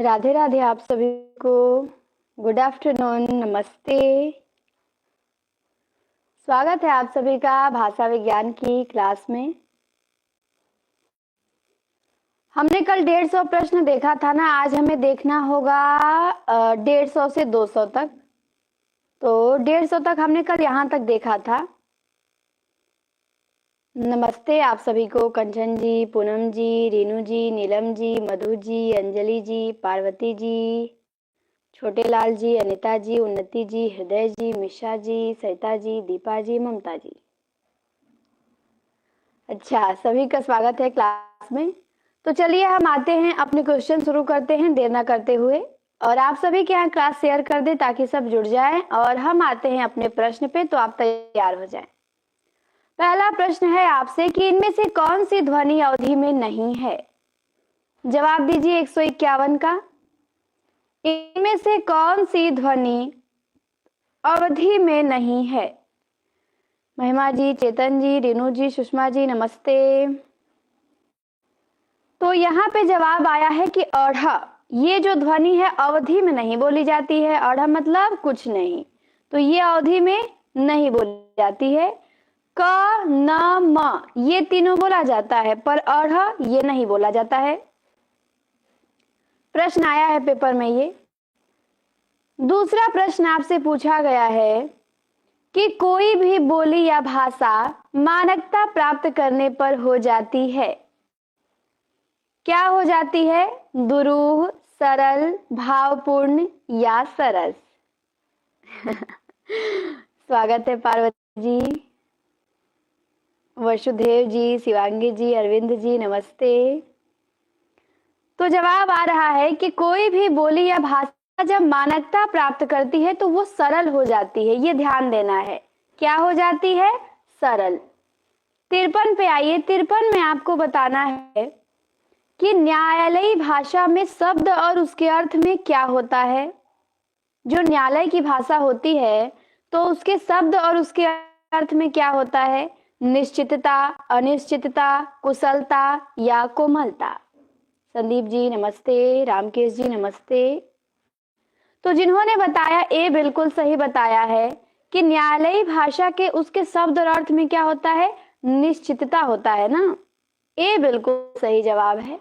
राधे राधे आप सभी को। गुड आफ्टरनून, नमस्ते। स्वागत है आप सभी का भाषा विज्ञान की क्लास में। हमने कल 150 प्रश्न देखा था ना, आज हमें देखना होगा 150 से 200 तक। तो 150 तक हमने कल यहाँ तक देखा था। नमस्ते आप सभी को, कंचन जी, पूनम जी, रीनू जी, नीलम जी, मधु जी, अंजलि जी, पार्वती जी, छोटे लाल जी, अनिता जी, उन्नति जी, हृदय जी, मिशा जी, सरिता जी, दीपा जी, ममता जी। अच्छा, सभी का स्वागत है क्लास में। तो चलिए हम आते हैं, अपने क्वेश्चन शुरू करते हैं देर न करते हुए। और आप सभी के यहाँ क्लास शेयर कर दें ताकि सब जुड़ जाएं। और हम आते हैं अपने प्रश्न पे, तो आप तैयार हो जाएं। पहला प्रश्न है आपसे कि इनमें से कौन सी ध्वनि अवधि में नहीं है। जवाब दीजिए 151 का। इनमें से कौन सी ध्वनि अवधि में नहीं है। महिमा जी, चेतन जी, रेणु जी, सुषमा जी, नमस्ते। तो यहाँ पे जवाब आया है कि अढ़, ये जो ध्वनि है अवधि में नहीं बोली जाती है। अढ़ मतलब कुछ नहीं, तो ये अवधि में नहीं बोली जाती है। क, न, म ये तीनों बोला जाता है, पर अढ़ ये नहीं बोला जाता है। प्रश्न आया है पेपर में ये। दूसरा प्रश्न आपसे पूछा गया है कि कोई भी बोली या भाषा मानकता प्राप्त करने पर हो जाती है। क्या हो जाती है? दुरूह, सरल, भावपूर्ण या सरस। स्वागत है पार्वती जी, वसुदेव जी, शिवांगी जी, अरविंद जी, नमस्ते। तो जवाब आ रहा है कि कोई भी बोली या भाषा जब मानकता प्राप्त करती है तो वो सरल हो जाती है। ये ध्यान देना है। क्या हो जाती है? सरल। 53 पे आइए। 53 में आपको बताना है कि न्यायालयी भाषा में शब्द और उसके अर्थ में क्या होता है। जो न्यायालय की भाषा होती है तो उसके शब्द और उसके अर्थ में क्या होता है? निश्चितता, अनिश्चितता, कुशलता या कोमलता। संदीप जी नमस्ते, रामकेश जी नमस्ते। तो जिन्होंने बताया ए बिल्कुल सही बताया है कि न्यायालयी भाषा के उसके शब्द और अर्थ में क्या होता है? निश्चितता होता है ना। ए बिल्कुल सही जवाब है।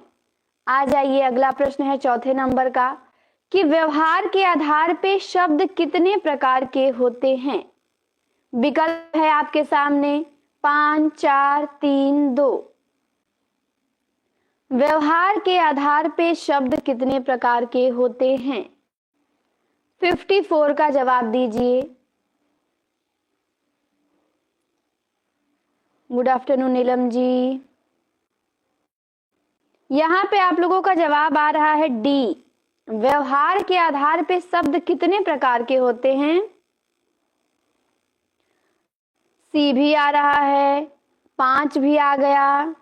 आ जाइए, अगला प्रश्न है चौथे नंबर का कि व्यवहार के आधार पे शब्द कितने प्रकार के होते हैं। विकल्प है आपके सामने 5, 4, 3, 2। व्यवहार के आधार पे शब्द कितने प्रकार के होते हैं? 54 का जवाब दीजिए। Good afternoon Neelam ji. यहाँ पे आप लोगों का जवाब आ रहा है डी। व्यवहार के आधार पे शब्द कितने प्रकार के होते हैं? सी भी आ रहा है, 5 भी आ गया,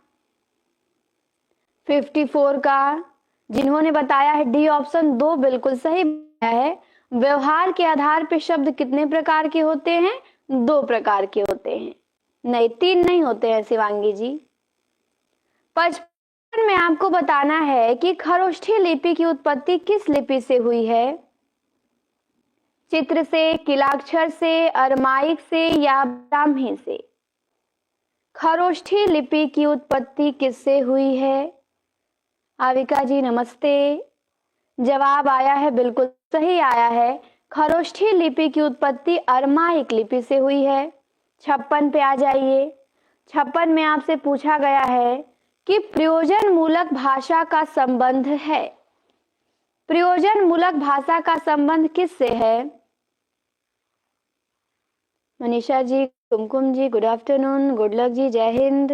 54 का। जिन्होंने बताया है डी ऑप्शन 2 बिल्कुल सही है। व्यवहार के आधार पे शब्द कितने प्रकार के होते हैं? 2 प्रकार के होते हैं, नहीं 3 नहीं होते हैं शिवांगी जी। 55 में आपको बताना है कि खरोष्ठी लिपि की उत्पत्ति किस लिपि से हुई है। चित्र से, किलाक्षर से, अरमाइक से या ब्राह्मी से। खरोष्ठी लिपि की उत्पत्ति किससे हुई है? आविका जी नमस्ते। जवाब आया है बिल्कुल सही आया है। खरोष्ठी लिपि की उत्पत्ति अरमाइक लिपि से हुई है। 56 पे आ जाइए। 56 में आपसे पूछा गया है कि प्रयोजन मूलक भाषा का संबंध है। प्रयोजन मूलक भाषा का संबंध किससे है? मनीषा जी, कुमकुम जी, गुड आफ्टरनून, गुड लक जी, जय हिंद।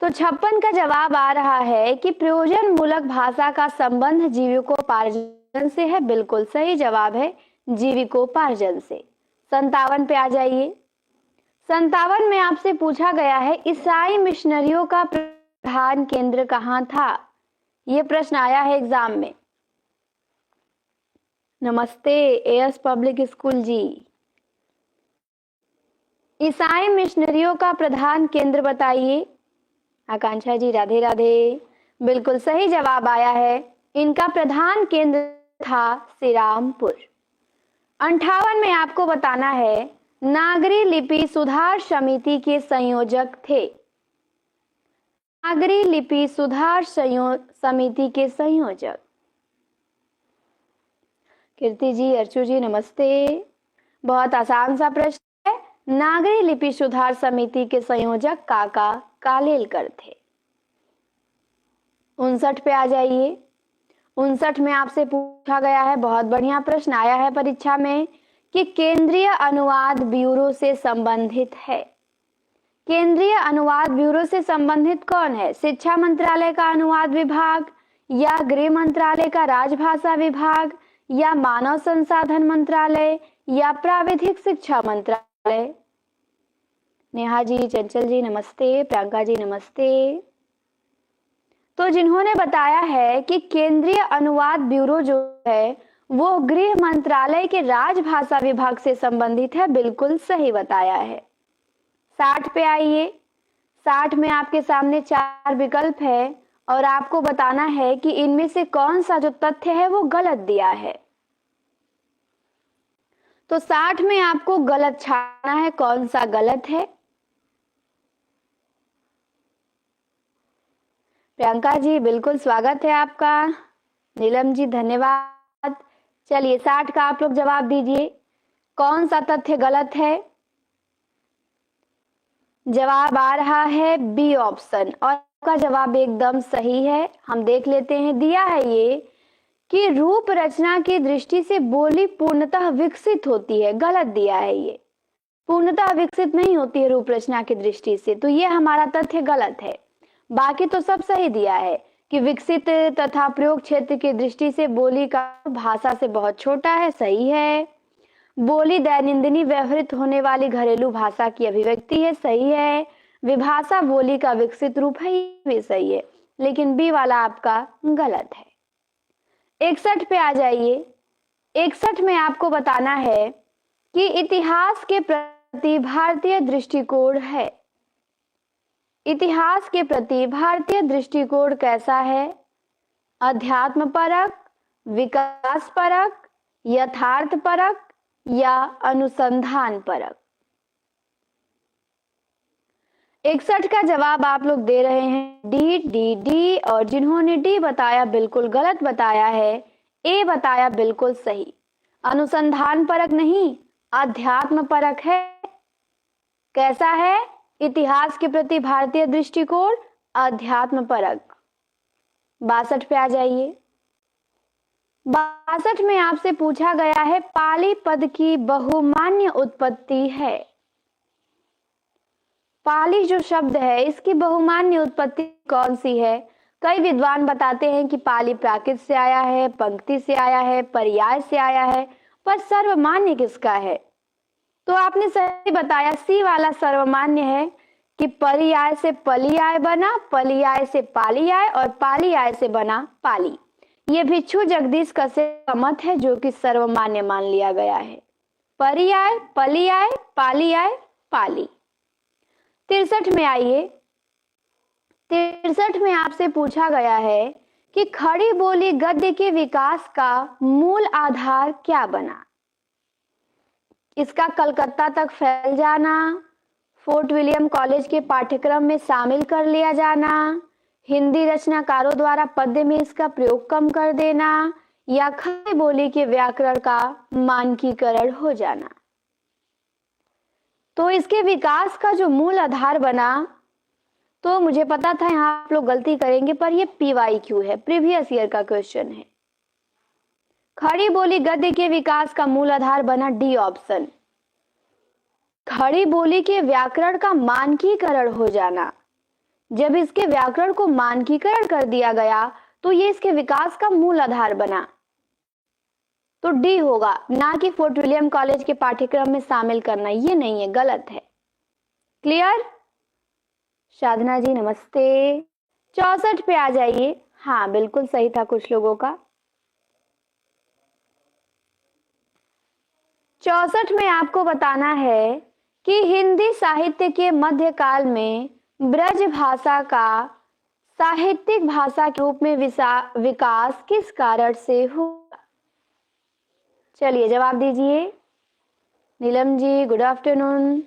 तो 56 का जवाब आ रहा है कि प्रयोजन मूलक भाषा का संबंध जीविकोपार्जन से है। बिल्कुल सही जवाब है जीविकोपार्जन से। 57 पे आ जाइए। 57 में आपसे पूछा गया है ईसाई मिशनरियों का प्रधान केंद्र कहाँ था। यह प्रश्न आया है एग्जाम में। नमस्ते एएस पब्लिक स्कूल जी। ईसाई मिशनरियों का प्रधान केंद्र बताइए। आकांक्षा जी राधे राधे। बिल्कुल सही जवाब आया है इनका प्रधान केंद्र था श्रीरामपुर। 58 में आपको बताना है नागरी लिपि सुधार समिति के संयोजक थे। नागरी लिपि सुधार समिति के संयोजक कीर्ति जी, अर्चू जी नमस्ते। बहुत आसान सा प्रश्न है। नागरी लिपि सुधार समिति के संयोजक काका कालेलकर थे। 59 पे आ जाइए। 59 में आपसे पूछा गया है, बहुत बढ़िया प्रश्न आया है परीक्षा में, कि केंद्रीय अनुवाद ब्यूरो से संबंधित है। केंद्रीय अनुवाद ब्यूरो से संबंधित कौन है? शिक्षा मंत्रालय का अनुवाद विभाग, या गृह मंत्रालय का राजभाषा विभाग, या मानव संसाधन मंत्रालय, या प्राविधिक शिक्षा मंत्रालय? नेहा जी, चंचल जी नमस्ते, प्रियंका जी नमस्ते। तो जिन्होंने बताया है कि केंद्रीय अनुवाद ब्यूरो जो है वो गृह मंत्रालय के राजभाषा विभाग से संबंधित है, बिल्कुल सही बताया है। 60 पे आइए। 60 में आपके सामने 4 विकल्प है और आपको बताना है कि इनमें से कौन सा जो तथ्य है वो गलत दिया है। तो 60 में आपको गलत छापना है, कौन सा गलत है। प्रियंका जी बिल्कुल स्वागत है आपका। नीलम जी धन्यवाद। चलिए 60 का आप लोग जवाब दीजिए, कौन सा तथ्य गलत है। जवाब आ रहा है बी ऑप्शन, और आपका जवाब एकदम सही है। हम देख लेते हैं, दिया है ये कि रूप रचना की दृष्टि से बोली पूर्णतः विकसित होती है। गलत दिया है ये, पूर्णतः विकसित नहीं होती है रूप रचना की दृष्टि से, तो ये हमारा तथ्य गलत है। बाकी तो सब सही दिया है कि विकसित तथा प्रयोग क्षेत्र की दृष्टि से बोली का भाषा से बहुत छोटा है, सही है। बोली दैनंदिनी व्यवहृत होने वाली घरेलू भाषा की अभिव्यक्ति है, सही है। विभाषा बोली का विकसित रूप है, ये भी सही है, लेकिन बी वाला आपका गलत है। 61 पे आ जाइए। 61 में आपको बताना है कि इतिहास के प्रति भारतीय दृष्टिकोण है। इतिहास के प्रति भारतीय दृष्टिकोण कैसा है? अध्यात्म परक, विकास परक, यथार्थ परक, या अनुसंधान परक? 61 का जवाब आप लोग दे रहे हैं डी डी डी, और जिन्होंने डी बताया बिल्कुल गलत बताया है, ए बताया बिल्कुल सही। अनुसंधान परक नहीं, अध्यात्म परक है। कैसा है? इतिहास के प्रति भारतीय दृष्टिकोण अध्यात्म परक। 62 पे आ जाइए। 62 में आपसे पूछा गया है पाली पद की बहुमान्य उत्पत्ति है। पाली जो शब्द है इसकी बहुमान्य उत्पत्ति कौन सी है? कई विद्वान बताते हैं कि पाली प्राकृत से आया है, पंक्ति से आया है, पर्याय से आया है, पर सर्वमान्य किसका है? तो आपने सही बताया, सी वाला सर्वमान्य है कि पर्याय से पलियाय बना, पलियाय से पालियाय, और पालियाय से बना पाली। ये भिक्षु जगदीश कश्यप का मत है जो कि सर्वमान्य मान लिया गया है। पर्याय, पलियाय, पालियाय, पाली। 63 में आइए। 63 में आपसे पूछा गया है कि खड़ी बोली गद्य के विकास का मूल आधार क्या बना? इसका कलकत्ता तक फैल जाना, फोर्ट विलियम कॉलेज के पाठ्यक्रम में शामिल कर लिया जाना, हिंदी रचनाकारों द्वारा पद्य में इसका प्रयोग कम कर देना, या खड़ी बोली के व्याकरण का मानकीकरण हो जाना। तो इसके विकास का जो मूल आधार बना, तो मुझे पता था यहाँ आप लोग गलती करेंगे, पर ये PYQ है, प्रीवियस ईयर का क्वेश्चन है। खड़ी बोली गद्य के विकास का मूल आधार बना डी ऑप्शन। खड़ी बोली के व्याकरण का मानकीकरण हो जाना, जब इसके व्याकरण को मानकीकरण कर दिया गया तो ये इसके विकास का मूल आधार बना, तो डी होगा, ना कि फोर्ट विलियम कॉलेज के पाठ्यक्रम में शामिल करना। ये नहीं है, गलत है। क्लियर? साधना जी नमस्ते। 64 पे आ जाइए। हाँ बिल्कुल सही था कुछ लोगों का। 64 में आपको बताना है कि हिंदी साहित्य के मध्यकाल में ब्रज भाषा का साहित्यिक भाषा के रूप में विकास किस कारण से हुआ? चलिए जवाब दीजिए। Neelam ji good afternoon.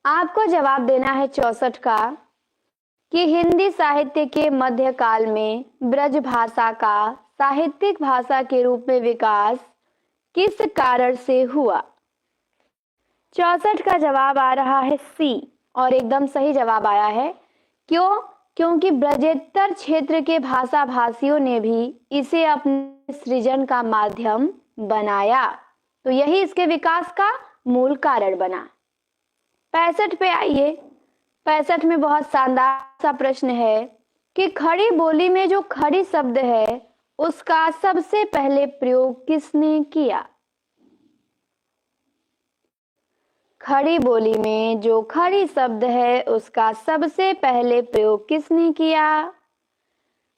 आपको जवाब देना है 64 का कि हिंदी साहित्य के मध्यकाल में ब्रज भाषा का साहित्यिक भाषा के रूप में विकास किस कारण से हुआ? 64 का जवाब आ रहा है सी और एकदम सही जवाब आया है। क्यों? क्योंकि ब्रजेतर क्षेत्र के भाषा भाषियों ने भी इसे अपने सृजन का माध्यम बनाया, तो यही इसके विकास का मूल कारण बना। 65 पे आइए। 65 में बहुत शानदार सा प्रश्न है कि खड़ी बोली में जो खड़ी शब्द है उसका सबसे पहले प्रयोग किसने किया? खड़ी बोली में जो खड़ी शब्द है उसका सबसे पहले प्रयोग किसने किया?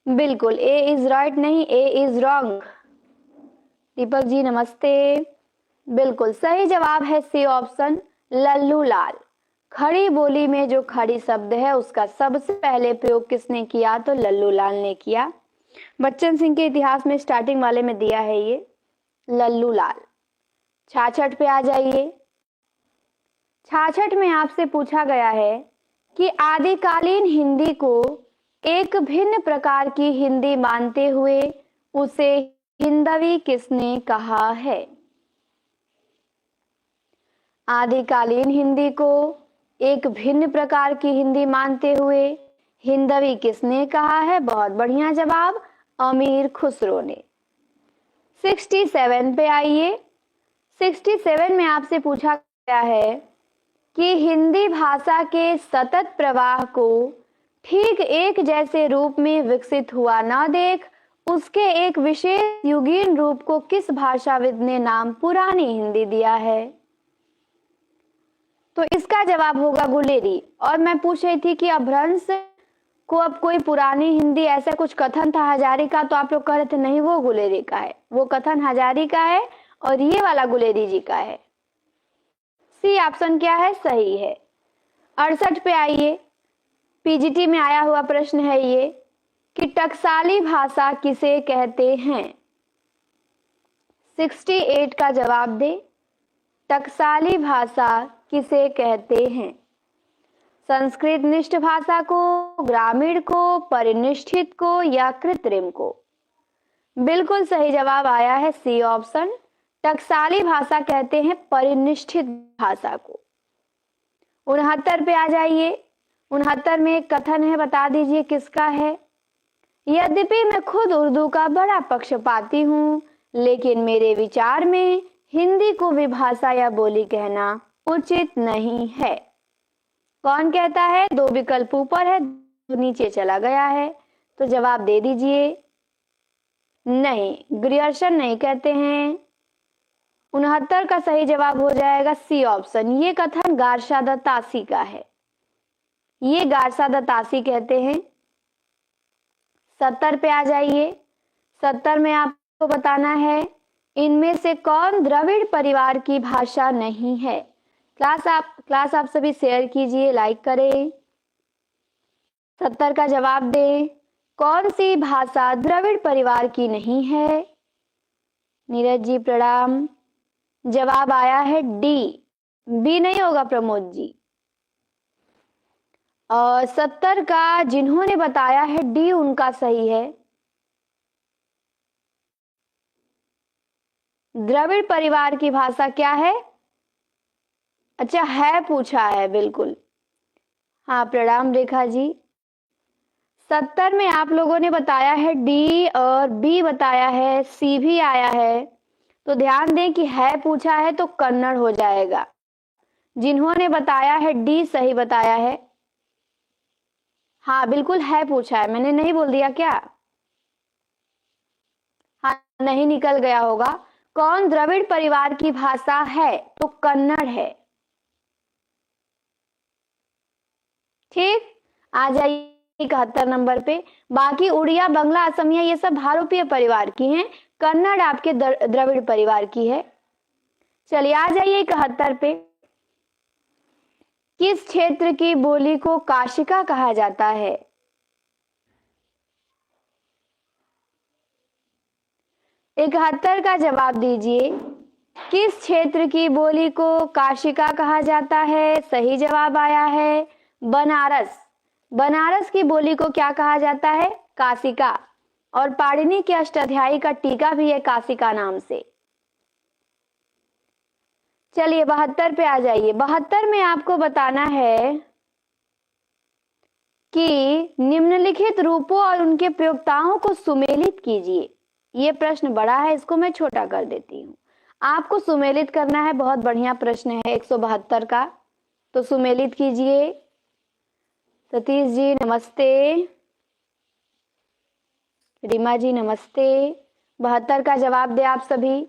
बिल्कुल ए इज राइट नहीं, ए इज रॉन्ग। दीपक जी नमस्ते। बिल्कुल सही जवाब है सी ऑप्शन, लल्लू लाल। खड़ी बोली में जो खड़ी शब्द है उसका सबसे पहले प्रयोग किसने किया? तो लल्लू लाल ने किया। बच्चन सिंह के इतिहास में स्टार्टिंग वाले में दिया है ये लल्लू लाल। 66 पे आ जाइए। 66 में आपसे पूछा गया है कि आदिकालीन हिंदी को एक भिन्न प्रकार की हिंदी मानते हुए उसे हिंदवी किसने कहा है? आदिकालीन हिंदी को एक भिन्न प्रकार की हिंदी मानते हुए हिंदवी किसने कहा है? बहुत बढ़िया जवाब, अमीर खुसरो ने। 67 पे आइए। 67 में आपसे पूछा गया है कि हिंदी भाषा के सतत प्रवाह को ठीक एक जैसे रूप में विकसित हुआ न देख उसके एक विशेष युगीन रूप को किस भाषाविद ने नाम पुरानी हिंदी दिया है? तो इसका जवाब होगा गुलेरी। और मैं पूछ रही थी कि अपभ्रंश को अब कोई पुरानी हिंदी ऐसा कुछ कथन था हजारी का, तो आप लोग कह रहे थे नहीं वो गुलेरी का है, वो कथन हजारी का है और ये वाला गुलेरी जी का है। सी ऑप्शन क्या है? सही है। 68 पे आइए। पीजीटी में आया हुआ प्रश्न है ये कि टकसाली भाषा किसे कहते हैं? 68 का जवाब दे। टकसाली भाषा किसे कहते हैं? संस्कृत निष्ठ भाषा को, ग्रामीण को, परिनिष्ठित को या कृत्रिम को? बिल्कुल सही जवाब आया है सी ऑप्शन, टकसाली भाषा कहते हैं परिनिष्ठित भाषा को। 69 पे आ जाइए। 69 में एक कथन है, बता दीजिए किसका है? यद्यपि मैं खुद उर्दू का बड़ा पक्षपाती हूँ, लेकिन मेरे विचार में हिंदी को विभाषा या बोली कहना उचित नहीं है। कौन कहता है? दो विकल्प ऊपर है, दो नीचे चला गया है, तो जवाब दे दीजिए। नहीं, ग्रियर्सन नहीं कहते हैं। 69 का सही जवाब हो जाएगा सी ऑप्शन, ये कथन गारशा दत्तासी का है, ये गारशा दत्तासी कहते हैं। 70 पे आ जाइए। 70 में आपको बताना है इनमें से कौन द्रविड़ परिवार की भाषा नहीं है। क्लास आप सभी शेयर कीजिए, लाइक करें। 70 का जवाब दें। कौन सी भाषा द्रविड़ परिवार की नहीं है? नीरज जी प्रणाम। जवाब आया है डी, बी नहीं होगा प्रमोद जी। और 70 का जिन्होंने बताया है डी उनका सही है। द्रविड़ परिवार की भाषा क्या है? अच्छा है पूछा है, बिल्कुल हाँ प्रणाम रेखा जी। 70 में आप लोगों ने बताया है डी और बी बताया है, सी भी आया है, तो ध्यान दें कि है पूछा है तो कन्नड़ हो जाएगा। जिन्होंने बताया है डी सही बताया है। हाँ बिल्कुल है पूछा है, मैंने नहीं बोल दिया क्या? हाँ नहीं निकल गया होगा। कौन द्रविड़ परिवार की भाषा है? तो कन्नड़ है। ठीक, आ जाइए 71 नंबर पे। बाकी उड़िया, बंगला, असमिया ये सब भारोपीय परिवार की हैं, कन्नड़ आपके द्रविड़ परिवार की है। चलिए आ जाइए 71 पे। किस क्षेत्र की बोली को काशिका कहा जाता है? 71 का जवाब दीजिए। किस क्षेत्र की बोली को काशिका कहा जाता है? सही जवाब आया है बनारस। बनारस की बोली को क्या कहा जाता है? काशिका। और पाणिनि के अष्टाध्यायी का टीका भी है काशिका नाम से। चलिए 72 पे आ जाइए। 72 में आपको बताना है कि निम्नलिखित रूपों और उनके प्रयोक्ताओं को सुमेलित कीजिए। ये प्रश्न बड़ा है, इसको मैं छोटा कर देती हूँ। आपको सुमेलित करना है, बहुत बढ़िया प्रश्न है 172 का, तो सुमेलित कीजिए। सतीश जी नमस्ते, रीमा जी नमस्ते। 72 का जवाब दे आप सभी।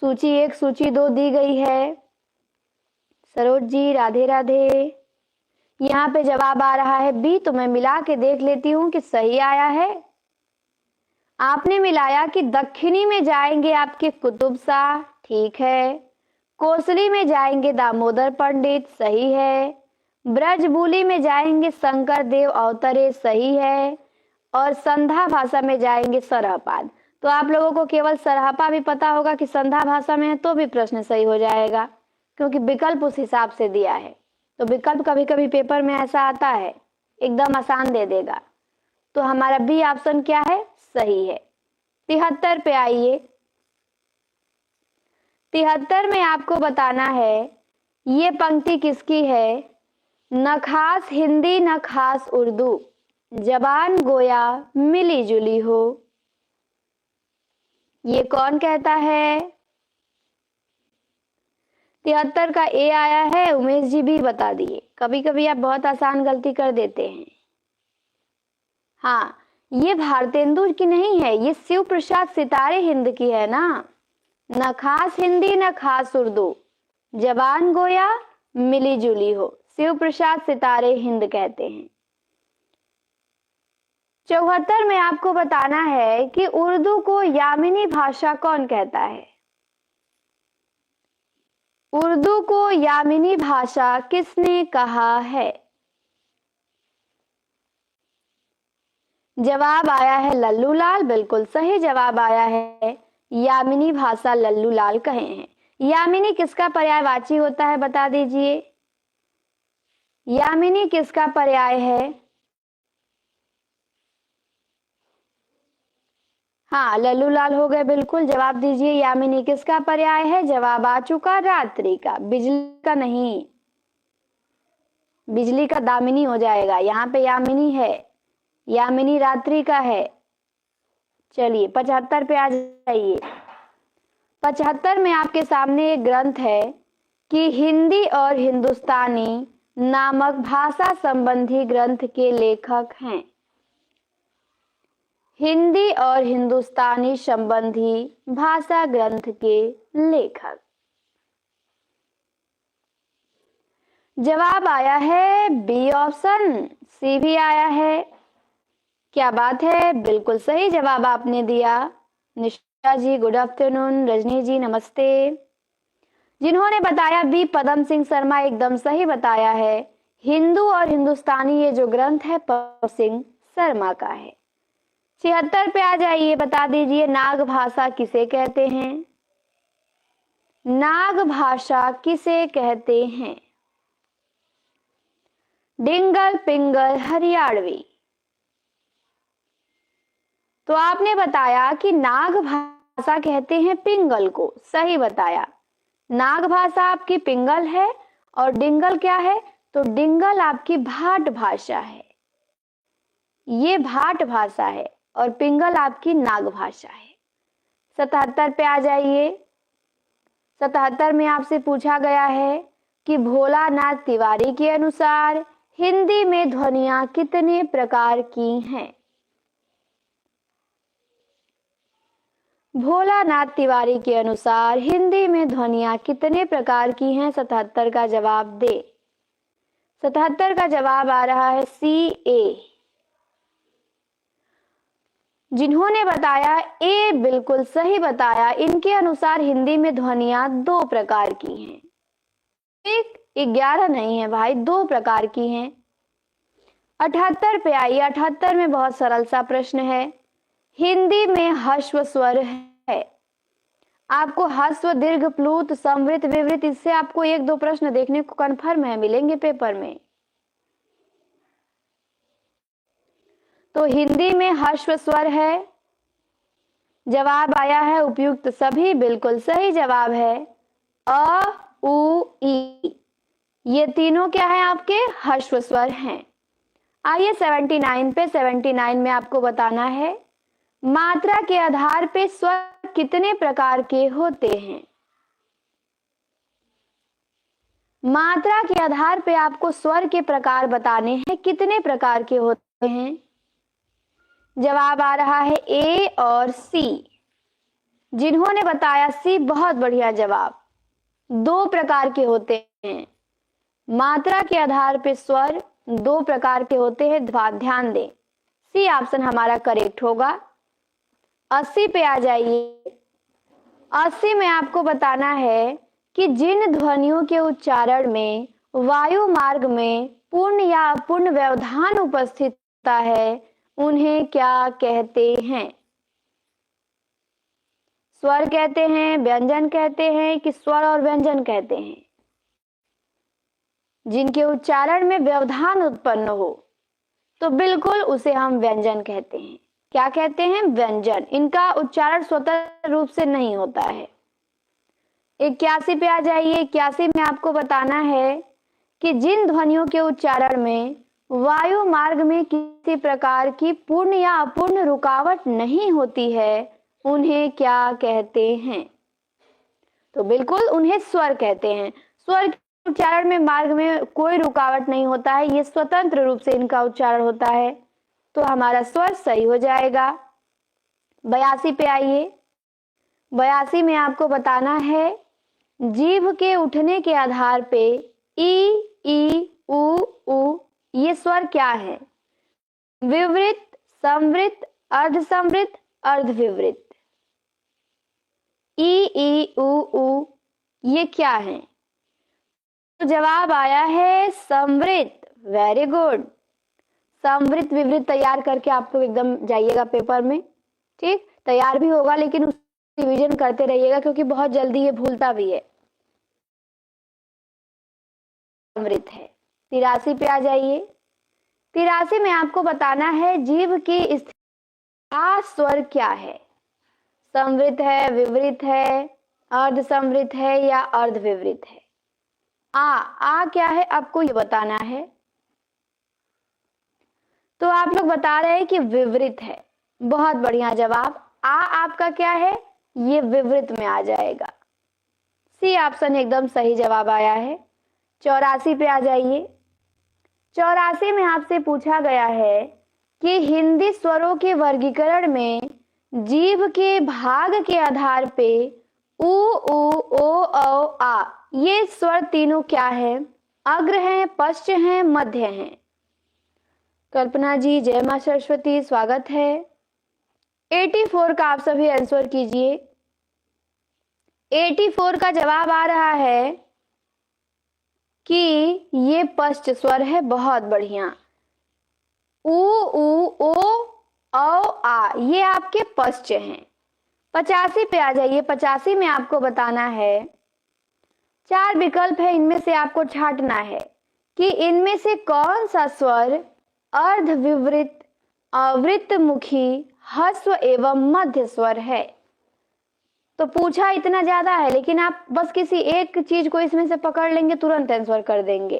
सूची 1 सूची 2 दी गई है। सरोज जी राधे राधे। यहाँ पे जवाब आ रहा है बी, तो मैं मिला के देख लेती हूँ कि सही आया है। आपने मिलाया कि दक्षिणी में जाएंगे आपके कुतुब शाह, ठीक है। कोसली में जाएंगे दामोदर पंडित, सही है। ब्रजबुली में जाएंगे शंकर देव अवतरे, सही है। और संधा भाषा में जाएंगे सरहपाद। तो आप लोगों को केवल सरहपा भी पता होगा कि संधा भाषा में है तो भी प्रश्न सही हो जाएगा, क्योंकि विकल्प उस हिसाब से दिया है। तो विकल्प कभी कभी पेपर में ऐसा आता है, एकदम आसान दे देगा। तो हमारा बी ऑप्शन क्या है? सही है। 73 पे आइए। 73 में आपको बताना है ये पंक्ति किसकी है? न खास हिंदी न खास उर्दू, जबान गोया मिली जुली हो। ये कौन कहता है? 73 का ए आया है। उमेश जी भी बता दिए। कभी कभी आप बहुत आसान गलती कर देते हैं। हाँ, ये भारतेंदु की नहीं है, ये शिव प्रसाद सितारे हिंद की है ना। न खास हिंदी न खास उर्दू, जबान गोया मिली जुली हो, शिव प्रसाद सितारे हिंद कहते हैं। 74 में आपको बताना है कि उर्दू को यामिनी भाषा कौन कहता है? उर्दू को यामिनी भाषा किसने कहा है? जवाब आया है लल्लू लाल, बिल्कुल सही जवाब आया है। यामिनी भाषा लल्लू लाल कहे हैं। यामिनी किसका पर्यायवाची होता है बता दीजिए। यामिनी किसका पर्याय है? हाँ, लल्लू लाल हो गए, बिल्कुल। जवाब दीजिए यामिनी किसका पर्याय है? जवाब आ चुका रात्रि का, बिजली का नहीं। बिजली का दामिनी हो जाएगा, यहाँ पे यामिनी है, यामिनी रात्रि का है। चलिए 75 पे आ जाइए। 75 में आपके सामने एक ग्रंथ है कि हिंदी और हिंदुस्तानी नामक भाषा संबंधी ग्रंथ के लेखक हैं। हिंदी और हिंदुस्तानी संबंधी भाषा ग्रंथ के लेखक। जवाब आया है बी ऑप्शन, सी भी आया है। क्या बात है, बिल्कुल सही जवाब आपने दिया। निशा जी गुड आफ्टरनून, रजनी जी नमस्ते। जिन्होंने बताया बी पदम सिंह शर्मा, एकदम सही बताया है। हिंदू और हिंदुस्तानी ये जो ग्रंथ है पदम सिंह शर्मा का है। 76 पे आ जाइए, बता दीजिए नाग भाषा किसे कहते हैं? नाग भाषा किसे कहते हैं? डिंगल पिंगल हरियाणवी। तो आपने बताया कि नाग भाषा कहते हैं पिंगल को, सही बताया। नाग भाषा आपकी पिंगल है और डिंगल क्या है? तो डिंगल आपकी भाट भाषा है, ये भाट भाषा है, और पिंगल आपकी नाग भाषा है। 77 पे आ जाइए। 77 में आपसे पूछा गया है कि भोलानाथ तिवारी के अनुसार हिंदी में ध्वनियां कितने प्रकार की हैं? भोलानाथ तिवारी के अनुसार हिंदी में ध्वनियां कितने प्रकार की हैं? 77 का जवाब दे। 77 का जवाब आ रहा है सी ए। जिन्होंने बताया ए बिल्कुल सही बताया। इनके अनुसार हिंदी में ध्वनियां 2 प्रकार की हैं, एक 11 नहीं है भाई, 2 प्रकार की हैं। 78 पे आइए। 78 में बहुत सरल सा प्रश्न है। हिंदी में ह्रस्व स्वर है। आपको ह्रस्व, दीर्घ, प्लुत, संवृत, विवृत, इससे आपको 1-2 प्रश्न देखने को कन्फर्म है, मिलेंगे पेपर में। तो हिंदी में ह्रस्व स्वर है। जवाब आया है उपयुक्त सभी, बिल्कुल सही जवाब है अ, उ, ई। ये तीनों क्या है? आपके ह्रस्व स्वर हैं। आइए 79 पे, 79 में आपको बताना है मात्रा के आधार पे स्वर कितने प्रकार के होते हैं। मात्रा के आधार पे आपको स्वर के प्रकार बताने हैं, कितने प्रकार के होते हैं। जवाब आ रहा है ए और सी। जिन्होंने बताया सी, बहुत बढ़िया जवाब। 2 प्रकार के होते हैं। मात्रा के आधार पे स्वर 2 प्रकार के होते हैं, ध्यान दें। सी ऑप्शन हमारा करेक्ट होगा। 80 पे आ जाइए। 80 में आपको बताना है कि जिन ध्वनियों के उच्चारण में वायु मार्ग में पूर्ण या अपूर्ण व्यवधान उपस्थित होता है उन्हें क्या कहते हैं। स्वर कहते हैं, व्यंजन कहते हैं कि स्वर और व्यंजन कहते हैं। जिनके उच्चारण में व्यवधान उत्पन्न हो तो बिल्कुल उसे हम व्यंजन कहते हैं। क्या कहते हैं? व्यंजन। इनका उच्चारण स्वतंत्र रूप से नहीं होता है। 81 पे आ जाइए। 81 में आपको बताना है कि जिन ध्वनियों के उच्चारण में वायु मार्ग में किसी प्रकार की पूर्ण या अपूर्ण रुकावट नहीं होती है उन्हें क्या कहते हैं। तो बिल्कुल उन्हें स्वर कहते हैं। स्वर के उच्चारण में मार्ग में कोई रुकावट नहीं होता है, ये स्वतंत्र रूप से इनका उच्चारण होता है, तो हमारा स्वर सही हो जाएगा। 82 पे आइए। 82 में आपको बताना है जीभ के उठने के आधार पे ई, उ, उ ये स्वर क्या है। विवृत, संवृत, अर्धसंवृत, अर्धविवृत। ई, उ ये क्या है? तो जवाब आया है संवृत। Very good. संवृत विवृत तैयार करके आप लोग एकदम जाइएगा पेपर में, ठीक। तैयार भी होगा लेकिन उस रिवीजन करते रहिएगा क्योंकि बहुत जल्दी ये भूलता भी है। संवृत है। 83 पे आ जाइए। 83 में आपको बताना है जीभ की स्थिति स्वर क्या है। संवृत है, विवृत है, अर्धसंवृत है या अर्धविवृत है। आ क्या है आपको ये बताना है। तो आप लोग बता रहे हैं कि विवृत है। बहुत बढ़िया जवाब। आपका क्या है? ये विवृत में आ जाएगा। सी ऑप्शन एकदम सही जवाब आया है। 84 पे आ जाइए। 84 में आपसे पूछा गया है कि हिंदी स्वरों के वर्गीकरण में जीभ के भाग के आधार पे उ, ओ, आ ये स्वर तीनों क्या है? अग्र हैं, पश्च हैं, मध्य हैं। कल्पना जी, जय मां सरस्वती, स्वागत है। 84 का आप सभी आंसर कीजिए। 84 का जवाब आ रहा है कि ये पश्च स्वर है। बहुत बढ़िया। उ, ओ, आ ये आपके पश्च हैं। 85 पे आ जाइए। 85 में आपको बताना है 4 विकल्प है, इनमें से आपको छांटना है कि इनमें से कौन सा स्वर अर्धविवृत, अवृतमुखी, ह्रस्व एवं मध्य स्वर है। तो पूछा इतना ज्यादा है लेकिन आप बस किसी एक चीज को इसमें से पकड़ लेंगे, तुरंत आंसर कर देंगे।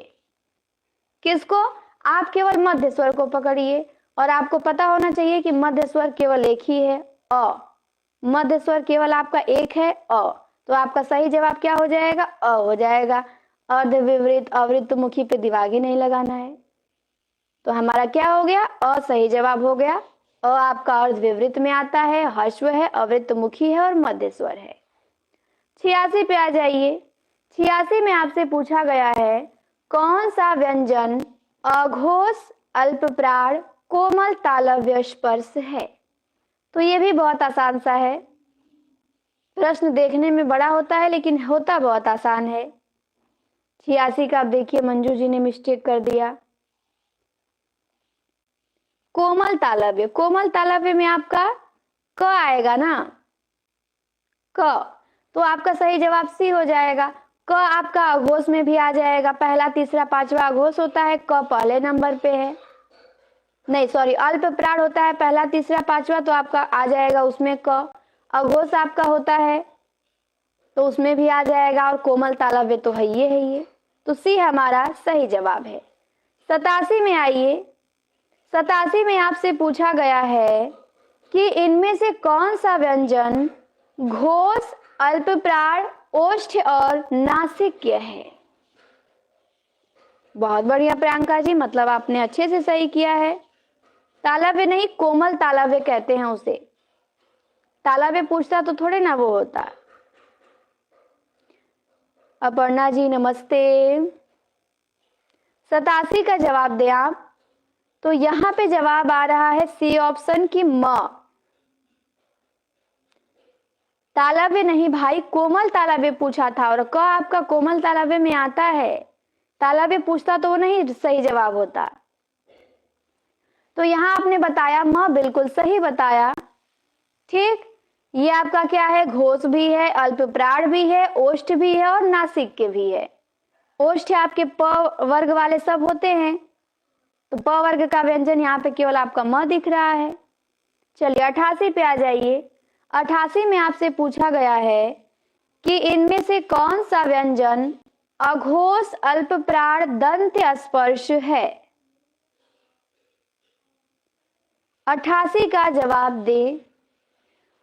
किसको? आप केवल मध्य स्वर को पकड़िए और आपको पता होना चाहिए कि मध्य स्वर केवल एक ही है, अ। मध्य स्वर केवल आपका एक है, अ। तो आपका सही जवाब क्या हो जाएगा? अ हो जाएगा। अर्धविवृत, अवृतमुखी पे दिमाग ही नहीं लगाना है। तो हमारा क्या हो गया? अ सही जवाब हो गया। अ आपका अर्धविवृत में आता है, ह्रस्व है, अवृतमुखी है और मध्य स्वर है। 86 पे आ जाइए। 86 में आपसे पूछा गया है कौन सा व्यंजन अघोष, अल्पप्राण, कोमल तालव्य स्पर्श है। तो ये भी बहुत आसान सा है। प्रश्न देखने में बड़ा होता है लेकिन होता बहुत आसान है। 86 का आप देखिए, मंजू जी ने मिस्टेक कर दिया। कोमल तालव्य, कोमल तालव्य में आपका क आएगा ना। क, तो आपका सही जवाब सी हो जाएगा। क आपका अघोष में भी आ जाएगा, पहला तीसरा पांचवा अघोष होता है, क पहले नंबर पे है, नहीं सॉरी अल्प प्राण होता है पहला तीसरा पांचवा, तो आपका आ जाएगा उसमें क। अघोष आपका होता है तो उसमें भी आ जाएगा, और कोमल तालव्य तो है ये, तो सी हमारा सही जवाब है। 87 में आइए। 87 में आपसे पूछा गया है कि इनमें से कौन सा व्यंजन घोष, अल्पप्राण, ओष्ठ और नासिक्य है। बहुत बढ़िया प्रियंका जी, मतलब आपने अच्छे से सही किया है। तालव्य नहीं, कोमल तालव्य कहते हैं उसे। तालव्य पूछता तो थोड़े ना वो होता। अपर्णा जी नमस्ते। 87 का जवाब दें आप, तो यहां पे जवाब आ रहा है सी ऑप्शन की म। तालव्य नहीं भाई, कोमल तालव्य पूछा था, और क आपका कोमल तालव्य में आता है। तालव्य पूछता तो वो नहीं सही जवाब होता। तो यहां आपने बताया म, बिल्कुल सही बताया। ठीक, ये आपका क्या है, घोष भी है, अल्पप्राण भी है, ओष्ठ भी है और नासिक्य भी है। ओष्ठ आपके प वर्ग वाले सब होते हैं, तो प वर्ग का व्यंजन यहाँ पे केवल आपका म दिख रहा है। चलिए 88 पे आ जाइए। 88 में आपसे पूछा गया है कि इनमें से कौन सा व्यंजन अघोष, अल्पप्राण, दंत स्पर्श है। 88 का जवाब दे,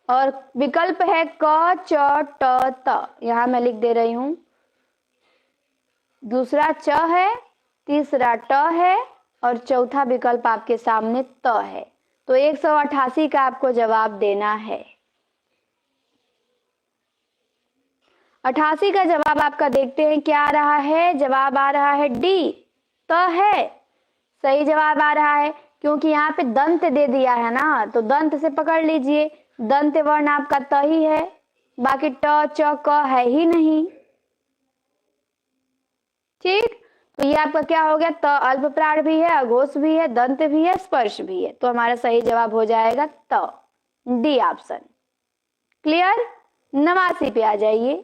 और विकल्प है क, च, ट, त। यहां मैं लिख दे रही हूं, दूसरा च है, तीसरा ट है, और चौथा विकल्प आपके सामने त है। तो 188 का आपको जवाब देना है। 88 का जवाब आपका देखते हैं क्या आ रहा है। जवाब आ रहा है डी, त है। सही जवाब आ रहा है, क्योंकि यहाँ पे दंत दे दिया है ना, तो दंत से पकड़ लीजिए। दंत वर्ण आपका त ही है, बाकी ट, च, क है ही नहीं। ठीक, तो ये आपका क्या हो गया, त अल्पप्राण भी है, अघोष भी है, दंत भी है, स्पर्श भी है, तो हमारा सही जवाब हो जाएगा त, डी ऑप्शन। क्लियर। 89 पे आ जाइए।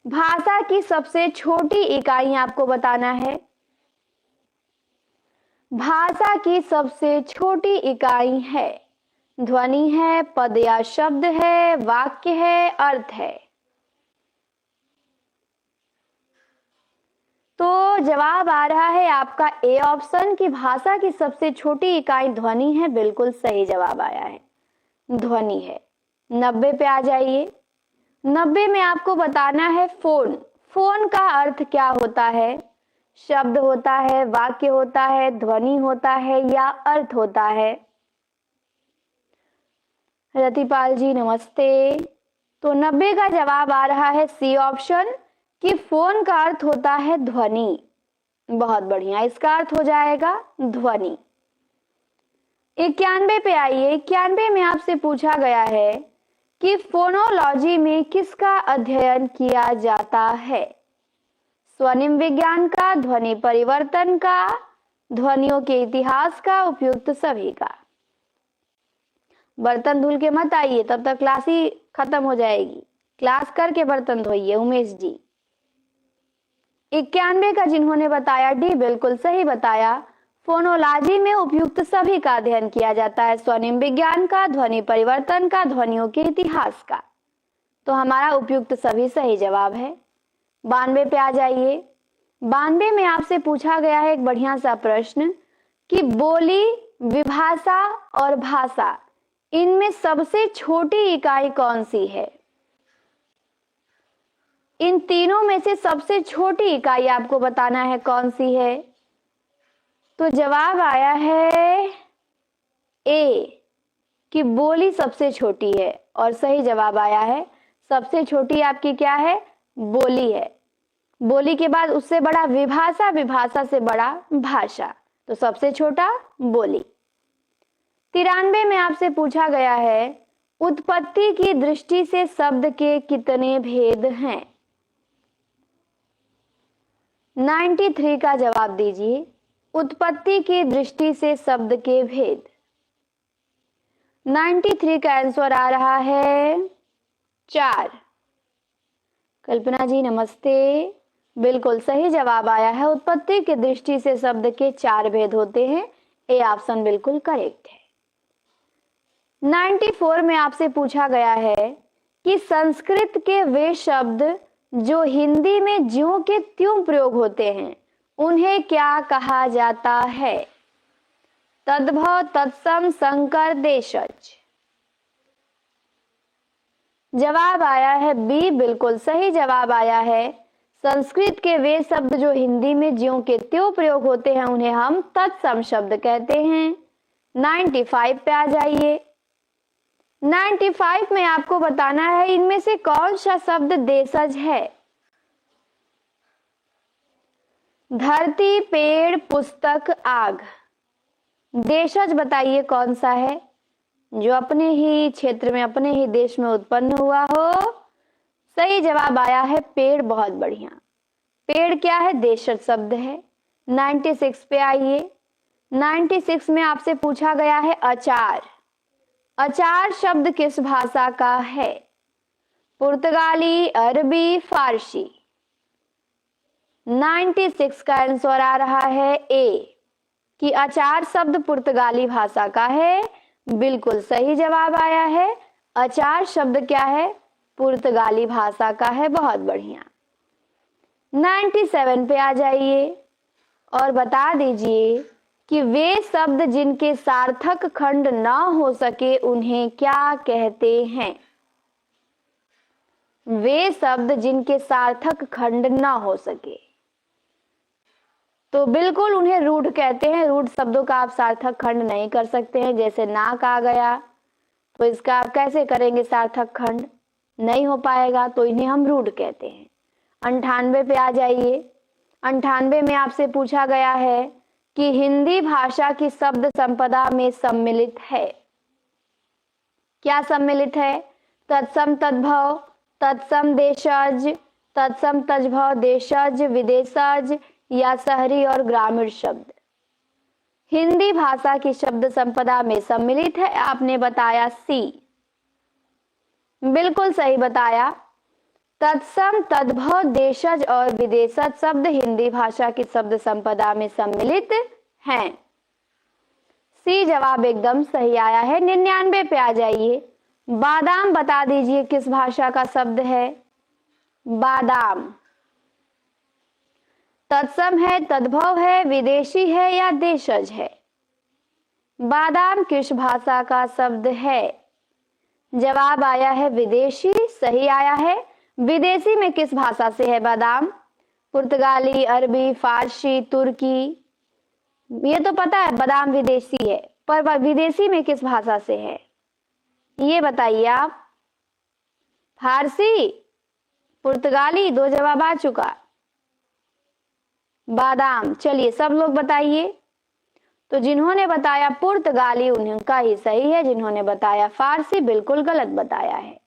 भाषा की सबसे छोटी इकाई आपको बताना है। भाषा की सबसे छोटी इकाई है, ध्वनि है, पद या शब्द है, वाक्य है, अर्थ है। तो जवाब आ रहा है आपका ए ऑप्शन की भाषा की सबसे छोटी इकाई ध्वनि है। बिल्कुल सही जवाब आया है, ध्वनि है। 90 पे आ जाइए। 90 में आपको बताना है फोन। फोन का अर्थ क्या होता है, शब्द होता है, वाक्य होता है, ध्वनि होता है या अर्थ होता है। रतिपाल जी नमस्ते। तो 90 का जवाब आ रहा है सी ऑप्शन कि फोन का अर्थ होता है ध्वनि। बहुत बढ़िया, इसका अर्थ हो जाएगा ध्वनि। 91 पे आइए। 91 में आपसे पूछा गया है कि फोनोलॉजी में किसका अध्ययन किया जाता है। स्वनिम विज्ञान का, ध्वनि परिवर्तन का, ध्वनियों के इतिहास का, उपयुक्त सभी का। बर्तन धुल के मत आइए, तब तक क्लास ही खत्म हो जाएगी। क्लास करके बर्तन धोइए उमेश जी। 91 का जिन्होंने बताया डी, बिल्कुल सही बताया। फोनोलॉजी में उपयुक्त सभी का अध्ययन किया जाता है, स्वनिम विज्ञान का, ध्वनि परिवर्तन का, ध्वनियों के इतिहास का। तो हमारा उपयुक्त सभी सही जवाब है। 92 पे आ जाइए। 92 में आपसे पूछा गया है एक बढ़िया सा प्रश्न कि बोली, विभाषा और भाषा, इनमें सबसे छोटी इकाई कौन सी है। इन तीनों में से सबसे छोटी इकाई आपको बताना है कौन सी है। तो जवाब आया है ए कि बोली सबसे छोटी है, और सही जवाब आया है सबसे छोटी आपकी क्या है, बोली है। बोली के बाद उससे बड़ा विभाषा, विभाषा से बड़ा भाषा, तो सबसे छोटा बोली। 93 में आपसे पूछा गया है उत्पत्ति की दृष्टि से शब्द के कितने भेद हैं। 93 का जवाब दीजिए। उत्पत्ति की दृष्टि से शब्द के भेद। 93 का आंसर आ रहा है 4। कल्पना जी नमस्ते। बिल्कुल सही जवाब आया है। उत्पत्ति की दृष्टि से शब्द के 4 भेद होते हैं। ए ऑप्शन बिल्कुल करेक्ट है। 94 में आपसे पूछा गया है कि संस्कृत के वे शब्द जो हिंदी में ज्यों के त्यों प्रयोग होते हैं उन्हें क्या कहा जाता है? तद्भव, तत्सम, संकर, देशज। जवाब आया है बी, बिल्कुल सही जवाब आया है। संस्कृत के वे शब्द जो हिंदी में ज्यों के त्यों प्रयोग होते हैं उन्हें हम तत्सम शब्द कहते हैं। 95 पे आ जाइए। 95 में आपको बताना है इनमें से कौन सा शब्द देशज है? धरती, पेड़, पुस्तक, आग। देशज बताइए कौन सा है जो अपने ही क्षेत्र में अपने ही देश में उत्पन्न हुआ हो? सही जवाब आया है पेड़। बहुत बढ़िया। पेड़ क्या है? देशज शब्द है। 96 पे आइए। 96 में आपसे पूछा गया है अचार। अचार शब्द किस भाषा का है? पुर्तगाली, अरबी, फारसी। 96 का आंसर आ रहा है ए कि अचार शब्द पुर्तगाली भाषा का है। बिल्कुल सही जवाब आया है। अचार शब्द क्या है? पुर्तगाली भाषा का है। बहुत बढ़िया। 97 पे आ जाइए और बता दीजिए कि वे शब्द जिनके सार्थक खंड न हो सके उन्हें क्या कहते हैं? वे शब्द जिनके सार्थक खंड न हो सके तो बिल्कुल उन्हें रूढ़ कहते हैं। रूढ़ शब्दों का आप सार्थक खंड नहीं कर सकते हैं। जैसे नाक आ गया तो इसका आप कैसे करेंगे सार्थक खंड? नहीं हो पाएगा, तो इन्हें हम रूढ़ कहते हैं। 98 पे आ जाइए। 98 में आपसे पूछा गया है कि हिंदी भाषा की शब्द संपदा में सम्मिलित है। क्या सम्मिलित है? तत्सम, तद्भव, तत्सम, देशज, तत्सम, तद्भव, देशज, विदेशज या शहरी और ग्रामीण शब्द। हिंदी भाषा की शब्द संपदा में सम्मिलित है। आपने बताया सी। बिल्कुल सही बताया। तत्सम, तद्भव, देशज और विदेशज शब्द हिंदी भाषा की शब्द संपदा में सम्मिलित हैं। सी जवाब एकदम सही आया है। 99 पे आ जाइए। बादाम बता दीजिए किस भाषा का शब्द है? बादाम तत्सम है, तद्भव है, विदेशी है या देशज है? बादाम किस भाषा का शब्द है? जवाब आया है विदेशी। सही आया है। विदेशी में किस भाषा से है बादाम? पुर्तगाली, अरबी, फारसी, तुर्की। ये तो पता है बादाम विदेशी है, पर विदेशी में किस भाषा से है ये बताइए आप। फारसी, पुर्तगाली, 2 जवाब आ चुका। बादाम। चलिए सब लोग बताइए। तो जिन्होंने बताया पुर्तगाली उनका ही सही है। जिन्होंने बताया फारसी बिल्कुल गलत बताया है।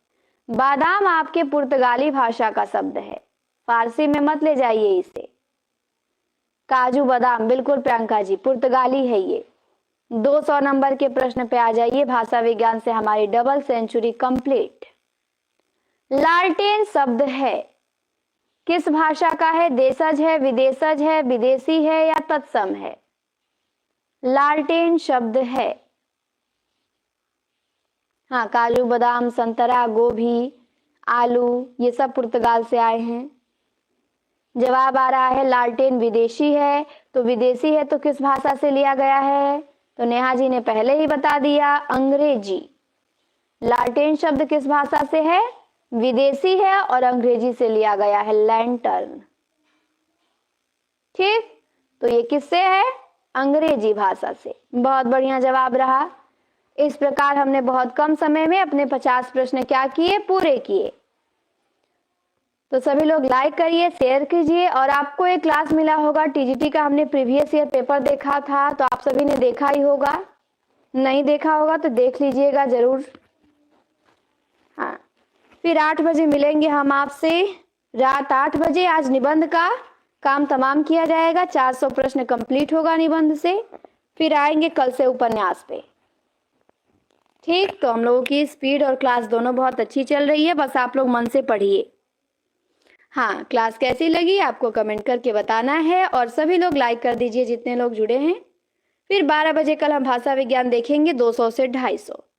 बादाम आपके पुर्तगाली भाषा का शब्द है। फारसी में मत ले जाइए इसे। काजू बादाम बिल्कुल प्रियंका जी पुर्तगाली है ये। 200 नंबर के प्रश्न पे आ जाइए। भाषा विज्ञान से हमारी डबल सेंचुरी कंप्लीट। लालटेन शब्द है किस भाषा का है? देशज है, विदेशज है, विदेशी है या तत्सम है? लालटेन शब्द है। हाँ, काजू बादाम, संतरा, गोभी, आलू ये सब पुर्तगाल से आए हैं। जवाब आ रहा है लालटेन विदेशी है। तो विदेशी है तो किस भाषा से लिया गया है? तो नेहा जी ने पहले ही बता दिया, अंग्रेजी। लालटेन शब्द किस भाषा से है? विदेशी है और अंग्रेजी से लिया गया है, लैंटर्न। ठीक, तो ये किससे है? अंग्रेजी भाषा से। बहुत बढ़िया जवाब रहा। इस प्रकार हमने बहुत कम समय में अपने 50 प्रश्न क्या किए? पूरे किए। तो सभी लोग लाइक करिए, शेयर कीजिए। और आपको एक क्लास मिला होगा टीजीटी का, हमने प्रीवियस ईयर पेपर देखा था, तो आप सभी ने देखा ही होगा। नहीं देखा होगा तो देख लीजिएगा जरूर। हाँ, फिर 8 बजे मिलेंगे हम आपसे, रात 8 बजे। आज निबंध का काम तमाम किया जाएगा। 400 प्रश्न कंप्लीट होगा निबंध से। फिर आएंगे कल से उपन्यास पे। ठीक, तो हम लोगों की स्पीड और क्लास दोनों बहुत अच्छी चल रही है। बस आप लोग मन से पढ़िए। हाँ, क्लास कैसी लगी आपको कमेंट करके बताना है और सभी लोग लाइक कर दीजिए जितने लोग जुड़े हैं। फिर 12 बजे कल हम भाषा विज्ञान देखेंगे 200 से 250।